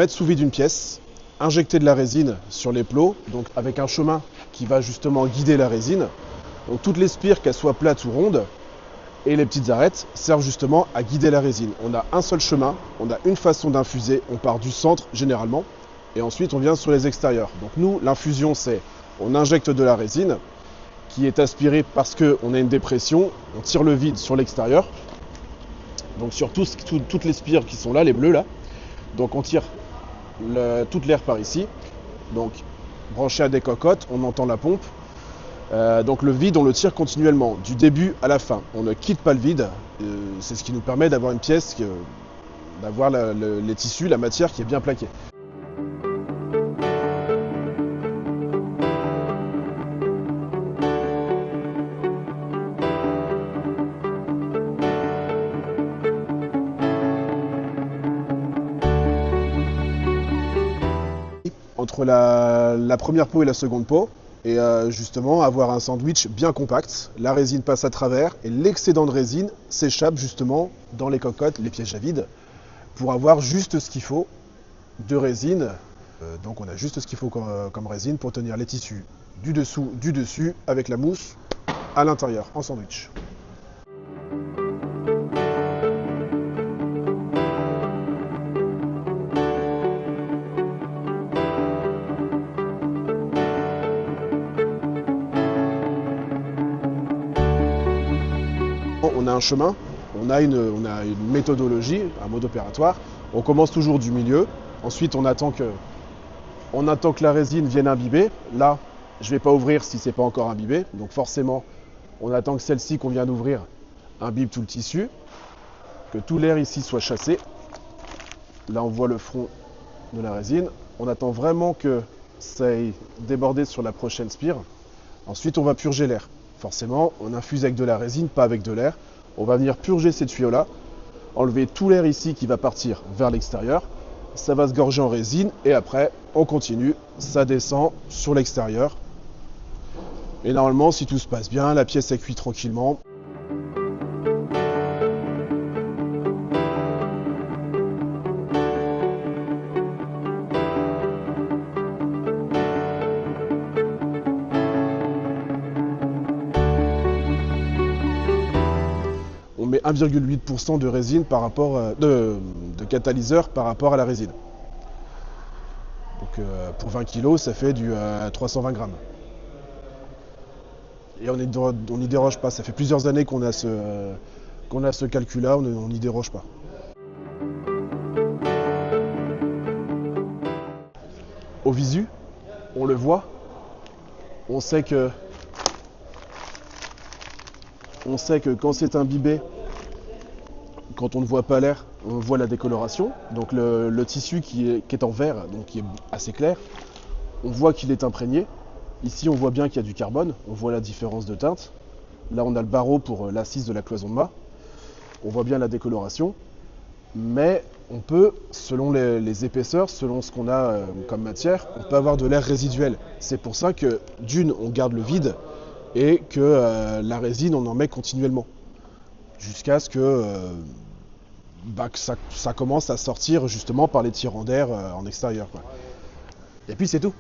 mettre sous vide une pièce, injecter de la résine sur les plots, donc avec un chemin qui va justement guider la résine. Donc toutes les spires, qu'elles soient plates ou rondes, et les petites arêtes servent justement à guider la résine. On a un seul chemin, on a une façon d'infuser, on part du centre généralement, et ensuite on vient sur les extérieurs. Donc nous, l'infusion c'est, on injecte de la résine, qui est aspirée parce qu'on a une dépression, on tire le vide sur l'extérieur, donc sur toutes les spires qui sont là, les bleus là, donc on tire toute l'air par ici, donc branché à des cocottes, on entend la pompe. Donc le vide, on le tire continuellement, du début à la fin. On ne quitte pas le vide. C'est ce qui nous permet d'avoir une pièce, d'avoir les tissus, la matière qui est bien plaquée. Entre la première peau et la seconde peau, et justement avoir un sandwich bien compact. La résine passe à travers et l'excédent de résine s'échappe justement dans les cocottes, les pièges à vide, pour avoir juste ce qu'il faut de résine. Donc on a juste ce qu'il faut comme résine pour tenir les tissus du dessous, du dessus, avec la mousse à l'intérieur, en sandwich. On a un chemin, on a une méthodologie, un mode opératoire. On commence toujours du milieu. Ensuite, on attend que la résine vienne imbiber. Là, je ne vais pas ouvrir si ce n'est pas encore imbibé. Donc forcément, on attend que celle-ci qu'on vient d'ouvrir imbibe tout le tissu, que tout l'air ici soit chassé. Là, on voit le front de la résine. On attend vraiment que ça ait débordé sur la prochaine spire. Ensuite, on va purger l'air. Forcément, on infuse avec de la résine, pas avec de l'air. On va venir purger ces tuyaux-là, enlever tout l'air ici qui va partir vers l'extérieur. Ça va se gorger en résine et après, on continue. Ça descend sur l'extérieur. Et normalement, si tout se passe bien, la pièce est cuite tranquillement. On met 1,8% de résine par rapport de catalyseur par rapport à la résine. Donc pour 20 kg, ça fait du 320 grammes. Et on n'y déroge pas. Ça fait plusieurs années qu'on a ce calcul-là, on n'y déroge pas. Au visu, on le voit. On sait que quand c'est imbibé, quand on ne voit pas l'air, on voit la décoloration. Donc le tissu qui est en vert, donc qui est assez clair, on voit qu'il est imprégné. Ici, on voit bien qu'il y a du carbone, on voit la différence de teinte. Là, on a le barreau pour l'assise de la cloison de mât. On voit bien la décoloration. Mais on peut, selon les épaisseurs, selon ce qu'on a comme matière, on peut avoir de l'air résiduel. C'est pour ça que d'une, on garde le vide et que la résine, on en met continuellement. Jusqu'à ce que ça commence à sortir justement par les tirants d'air en extérieur, quoi. Et puis c'est tout.